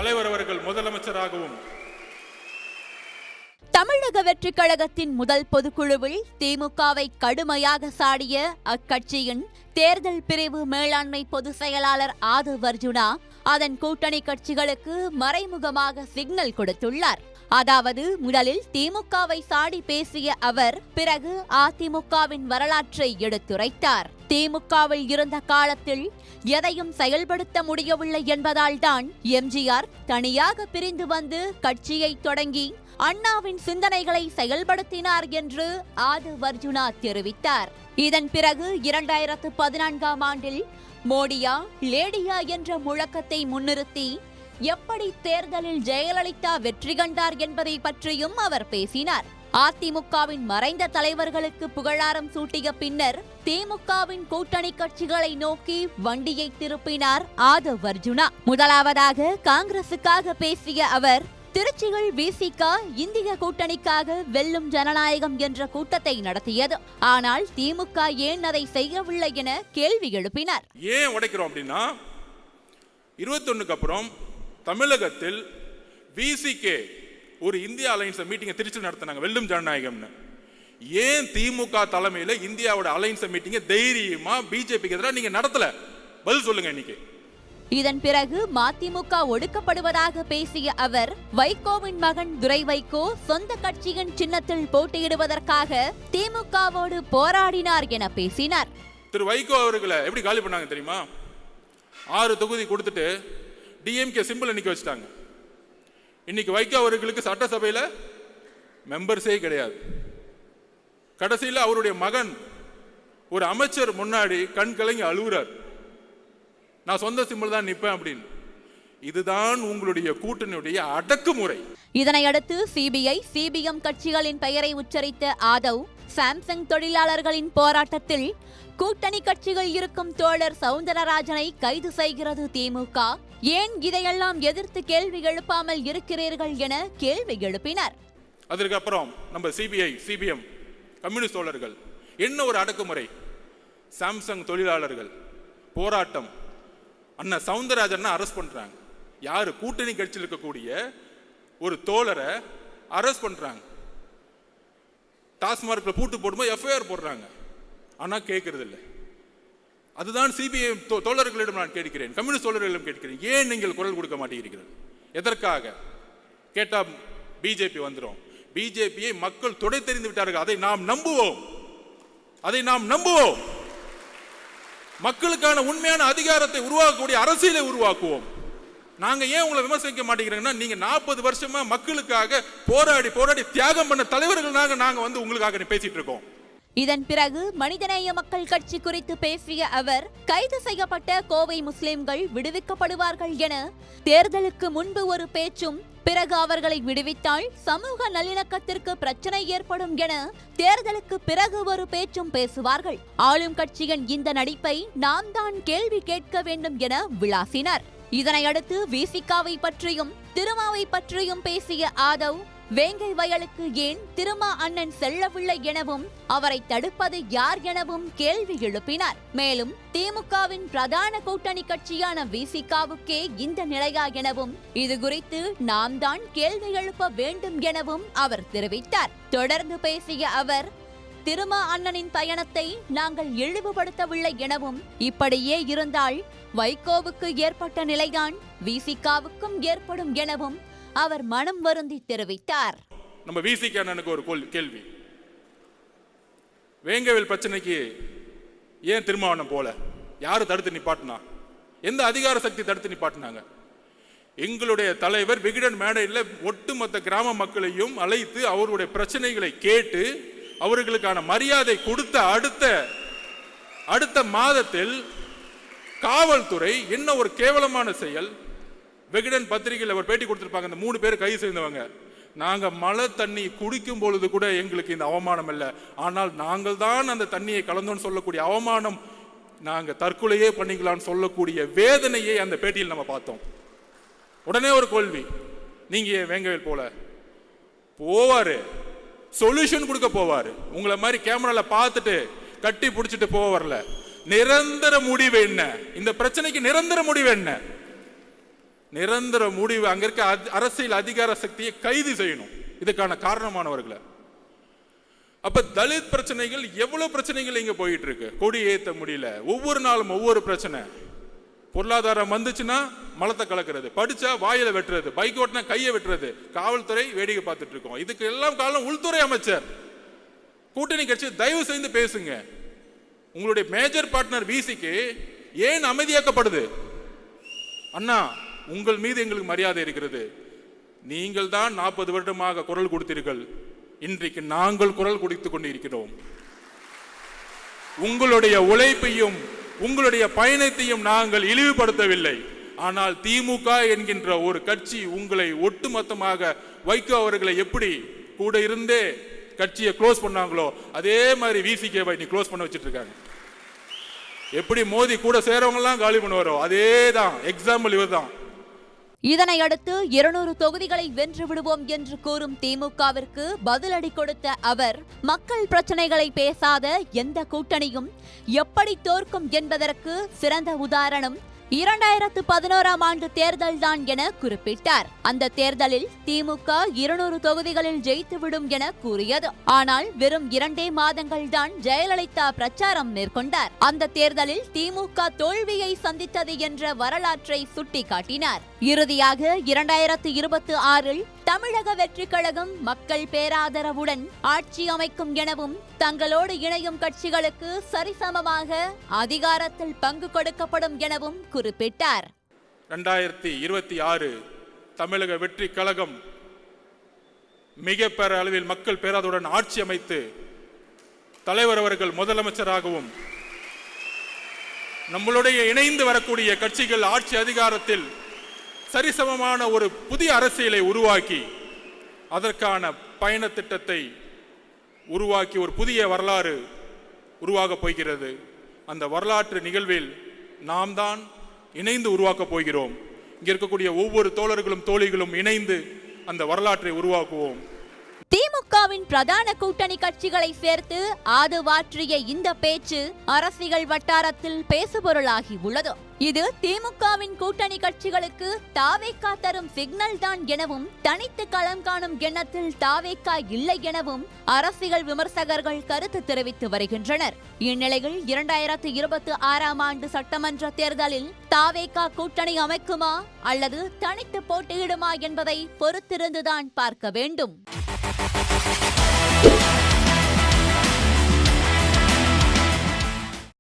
தலைவர் அவர்கள் முதலமைச்சராகவும். தமிழக வெற்றி கழகத்தின் முதல் பொதுக்குழுவில் திமுகவை கடுமையாக சாடிய அக்கட்சியின் தேர்தல் பிரிவு மேலாண்மை பொதுச் செயலாளர் ஆதவ் அர்ஜுனா அதன் கூட்டணி கட்சிகளுக்கு மறைமுகமாக சிக்னல் கொடுத்துள்ளார். அதாவது முதலில் திமுகவை சாடி பேசிய அவர் பிறகு அதிமுகவின் வரலாற்றை எடுத்துரைத்தார். திமுகவில் இருந்த காலத்தில் எதையும் செயல்படுத்த முடியவில்லை என்பதால் தான் எம்ஜிஆர் தனியாக பிரிந்து வந்து கட்சியை தொடங்கி அண்ணாவின் சிந்தனைகளை செயல்படுத்தினார் என்று ஆதவ் அர்ஜுனா தெரிவித்தார். இதன் பிறகு 2014ஆம் ஆண்டில் மோடியா லேடியா என்ற முழக்கத்தை முன்னிறுத்தி எப்படி தேர்தலில் ஜெயலலிதா வெற்றி கண்டார் என்பதை பற்றியும் அவர் பேசினார். அதிமுகவின் மறைந்த தலைவர்களுக்கு புகழாரம் சூட்டிய பின்னர் திமுகவின் கூட்டணி கட்சிகளை நோக்கி வண்டியை திருப்பினார் ஆதவ் அர்ஜுனா. முதலாவதாக காங்கிரசுக்காக பேசிய அவர் திருச்சியில் விசிக இந்திய கூட்டணிக்காக வெல்லும் ஜனநாயகம் என்ற கூட்டத்தை நடத்தியது. ஆனால் திமுக ஏன் அதை செய்யவில்லை என கேள்வி எழுப்பினார். ஏன் உடைக்கிறோம் அப்படின்னா 21க்கு அப்புறம் தமிழகத்தில் விசிகே ஒரு இந்தியா அலைன்ஸ் மீட்டிங்கை திருச்சி நடத்தினாங்க, வெல்லும் ஜனநாயகம்னு. ஏன் திமுக தலைமையில இந்தியாவோட அலைன்ஸ் மீட்டிங்கை தைரியமா பிஜேபிக்கு எதிராக நீங்க நடத்தல? பதில் சொல்லுங்க. இன்னைக்கு இதன் பிறகு மதிமுக ஒடுக்கப்படுவதாக பேசிய அவர் வைகோவின் மகன் துரை வைகோ சொந்த கட்சியின் சின்னத்தில் போட்டியிடுவதற்காக திமுகவோடு போராடினார் என பேசினார். திரு வைகோ அவர்களை எப்படி காலி பண்ணாங்க தெரியுமா? 6 தொகுதி கொடுத்துட்டு டிஎம்கே சிம்பிள் நிக்க வச்சுட்டாங்க. இன்னைக்கு வைகோ அவர்களுக்கு சட்டசபையில் மெம்பர்ஸே கிடையாது. கடைசியில் அவருடைய மகன் ஒரு அமைச்சர் முன்னாடி கண் கலங்கி அழுகுறார், நான் சொந்த சிம்பிள் தான் நிற்பேன் அப்படின்னு. இதுதான் உங்களுடைய கூட்டணியுடைய அடக்குமுறை. இதனையடுத்து சிபிஐ சிபிஎம் கட்சிகளின் பெயரை உச்சரித்த ஆதவ் சாம்சங் தொழிலாளர்களின் போராட்டத்தில் கூட்டணி கட்சிகள் இருக்கும் தோழர் சவுந்தரராஜனை கைது செய்கிறது திமுக. ஏன் இதையெல்லாம் எதிர்த்து கேள்வி எழுப்பாமல் இருக்கிறீர்கள் என கேள்வி எழுப்பினார். அதற்கு அப்புறம் நம்ம சிபிஐ சிபிஎம் கம்யூனிஸ்ட் தோழர்கள் என்ன ஒரு அடக்குமுறை. சாம்சங் தொழிலாளர்கள் போராட்டம், அண்ணா சவுந்தரராஜன் அரெஸ்ட் பண்றாங்க. யாரு? கூட்டணி கட்சியில் இருக்கக்கூடிய ஒரு தோழரை அரெஸ்ட் பண்றாங்க. டாஸ்மார்க்ல பூட்டு போடும்போது எஃப்ஐஆர் போடுறாங்க. ஆனா கேட்கறது இல்லை. அதுதான் சிபிஐ தோழர்களிடம் நான் கேட்கிறேன், கம்யூனிஸ்ட் தோழர்களிடம் கேட்கிறேன், ஏன் நீங்கள் குரல் கொடுக்க மாட்டேங்கிறீர்கள்? எதற்காக கேட்டா பிஜேபி வந்துடும். பிஜேபியை மக்கள் தொடை தெரிந்து விட்டார்கள். அதை நாம் நம்புவோம், அதை நாம் நம்புவோம். மக்களுக்கான உண்மையான அதிகாரத்தை உருவாக்கக்கூடிய அரசியலை உருவாக்குவோம். நாங்க ஏன் உங்களை விமர்சிக்க மாட்டேங்கிறோம்னா, நீங்க 40 வருஷமா மக்களுக்காக போராடி போராடி தியாகம் பண்ண தலைவர்களாக நாங்க வந்து உங்களுக்காக பேசிட்டு இருக்கோம். இதன் பிறகு மனிதநேய மக்கள் கட்சி குறித்து பேசிய அவர் கைது செய்யப்பட்ட கோவை முஸ்லிம்கள் விடுவிக்கப்படுவார்கள் என தேர்தலுக்கு முன்பு ஒரு பேச்சும் பிறகு அவர்களை விடுவித்தால் சமூக நல்லிணக்கத்திற்கு பிரச்சனை ஏற்படும் என தேர்தலுக்கு பிறகு ஒரு பேச்சும் பேசுவார்கள். ஆளும் கட்சியின் இந்த நடிப்பை நாம் தான் கேள்வி கேட்க வேண்டும் என விளாசினார். இதனையடுத்து விசிகாவை பற்றியும் திருமாவை பற்றியும் பேசிய ஆதவ் வேங்கை வயலுக்கு ஏன் திருமா அண்ணன் செல்லவில்லை எனவும் அவரை தடுப்பது யார் எனவும் கேள்வி எழுப்பினார். மேலும் திமுகவின் பிரதான கூட்டணி கட்சியான விசிகாவுக்கே இந்த நிலையா எனவும் இது குறித்து நாம் தான் கேள்வி எழுப்ப வேண்டும் எனவும் அவர் தெரிவித்தார். தொடர்ந்து பேசிய அவர் திருமா அண்ணனின் பயணத்தை நாங்கள் இழிவுபடுத்தவில்லை எனவும் இப்படியே இருந்தால் வைகோவுக்கு ஏற்பட்ட நிலைதான் விசிகாவுக்கும் ஏற்படும் எனவும் அவர் மனம் வருந்தி தெரிவித்தார். நம்ம விசிக அண்ணனுக்கு ஒரு கேள்வி, வேங்கவேல் பிரச்சனைக்கு ஏன் திருமாவளவன் போல? யாரு தடுத்து நிப்பாட்டினா? எந்த அதிகார சக்தி தடுத்து நிப்பாட்டினாங்க? எங்களுடைய தலைவர் விகடன் மேடையில் ஒட்டுமொத்த கிராம மக்களையும் அழைத்து அவருடைய பிரச்சனைகளை கேட்டு அவர்களுக்கான மரியாதை கொடுத்த அடுத்த மாதத்தில் காவல்துறை என்ன ஒரு கேவலமான செயல். விகடன் பத்திரிகையில் அவர் பேட்டி கொடுத்திருப்பாங்க. அந்த 3 பேர் கைது செய்தவங்க, நாங்க மழை தண்ணி குடிக்கும் பொழுது கூட எங்களுக்கு இந்த அவமானம் இல்லை, ஆனால் நாங்கள் தான் அந்த தண்ணியை கலந்தோன்னு சொல்லக்கூடிய அவமானம், நாங்க தற்கொலையே பண்ணிக்கலாம்னு சொல்லக்கூடிய வேதனையை அந்த பேட்டியில் நம்ம பார்த்தோம். உடனே ஒரு கேள்வி, நீங்க வேங்கவேல் போல போவாரு, சொல்யூஷன் கொடுக்க போவாரு, உங்களை மாதிரி கேமரால பார்த்துட்டு கட்டி பிடிச்சிட்டு போக வரல. நிரந்தர முடிவு என்ன? இந்த பிரச்சனைக்கு நிரந்தர முடிவு என்ன? நிரந்தர முடிவு, அங்க இருக்க அரசியல் அதிகார சக்தியை கைது செய்யணும், இதுக்கான காரணமானவர்களை. அப்ப தலித் பிரச்சனைகள் எவ்வளவு பிரச்சனைகள் இங்க போயிட்டு இருக்கு. கொடி ஏத்த முடியல, ஒவ்வொரு நாளும் ஒவ்வொரு பிரச்சனை. பொருளாதாரம் வந்துச்சுன்னா மலத்தை கலக்கிறது, படிச்சா வாயில வெட்டுறது, பைக் ஓட்டினா கையை வெட்டுறது, காவல்துறை வேடிக்கை பார்த்துட்டு இருக்கோம். இதுக்கு எல்லாம் காரணம் உள்துறை அமைச்சர். கூட்டணி கட்சி தயவு செய்து பேசுங்க. உங்களுடைய மேஜர் பார்ட்னர் விசிக்கு ஏன் அமைதியாக்கப்படுது? அண்ணா, உங்கள் மீது எங்களுக்கு மரியாதை இருக்கிறது. நீங்கள் தான் 40 வருடமாக குரல் கொடுத்தீர்கள். இன்றைக்கு நாங்கள் குரல் கொடுத்துக் கொண்டு இருக்கிறோம். உங்களுடைய உழைப்பையும் உங்களுடைய பயணத்தையும் நாங்கள் இழிவுபடுத்தவில்லை. ஆனால் திமுக என்கின்ற ஒரு கட்சி உங்களை ஒட்டுமொத்தமாக வைகோ அவர்களை எப்படி கூட இருந்தே கட்சியை க்ளோஸ் பண்ணாங்களோ அதே மாதிரி விசிகேவை நீ க்ளோஸ் பண்ண வச்சிட்டு இருக்காங்க. எப்படி மோதி கூட சேரவங்க எல்லாம் காலி பண்ணுவாரோ அதே தான் எக்ஸாம்பிள் இவர் தான். இதனையடுத்து 200 தொகுதிகளை வென்று விடுவோம் என்று கூறும் திமுகவிற்கு பதிலடி கொடுத்த அவர், மக்கள் பிரச்சனைகளை பேசாத எந்த கூட்டணியும் எப்படி தோற்கும் என்பதற்கு சிறந்த உதாரணம் 2011ஆம் ஆண்டு தேர்தல்தான் என குறிப்பிட்டார். அந்த தேர்தலில் திமுக 200 தொகுதிகளில் ஜெயித்துவிடும் என கூறியது. ஆனால் வெறும் 2 மாதங்கள் தான் ஜெயலலிதா பிரச்சாரம் மேற்கொண்டார். அந்த தேர்தலில் திமுக தோல்வியை சந்தித்தது என்ற வரலாற்றை சுட்டிக்காட்டினார். இறுதியாக 2026இல் தமிழக வெற்றி கழகம் மக்கள் பேராதரவுடன் ஆட்சி அமைக்கும் எனவும் தங்களோடு இணையும் கட்சிகளுக்கு சரிசமமாக அதிகாரத்தில் பங்கு கொடுக்கப்படும் எனவும் குறிப்பிட்டார். 2026 தமிழக வெற்றி கழகம் மிக பெற அளவில் மக்கள் பேராதரவுடன் ஆட்சி அமைத்து தலைவர் அவர்கள் முதலமைச்சராகவும் நம்மளுடைய இணைந்து வரக்கூடிய கட்சிகள் ஆட்சி அதிகாரத்தில் சரிசமமான ஒரு புதிய அரசியலை உருவாக்கி அதற்கான பயண திட்டத்தை உருவாக்கி ஒரு புதிய வரலாறு உருவாகப் போகிறது. அந்த வரலாற்று நிகழ்வில் நாம் தான் இணைந்து உருவாக்கப் போகிறோம். இங்க இருக்கக்கூடிய ஒவ்வொரு தோழர்களும் தோழிகளும் இணைந்து அந்த வரலாற்றை உருவாக்குவோம். திமுகவின் பிரதான கூட்டணி கட்சிகளை சேர்த்து ஆதவாற்றிய இந்த பேச்சு அரசியல் வட்டாரத்தில் பேசுபொருளாகி உள்ளது. இது திமுகவின் கூட்டணி கட்சிகளுக்கு தாவேகா தரும் சிக்னல் தான் எனவும் தனித்து களம் காணும் எண்ணத்தில் தாவேகா இல்லை எனவும் அரசியல் விமர்சகர்கள் கருத்து தெரிவித்து வருகின்றனர். இந்நிலையில் 2026ஆம் ஆண்டு சட்டமன்ற தேர்தலில் தாவேகா கூட்டணி அமைக்குமா அல்லது தனித்து போட்டியிடுமா என்பதை பொறுத்திருந்துதான் பார்க்க வேண்டும்.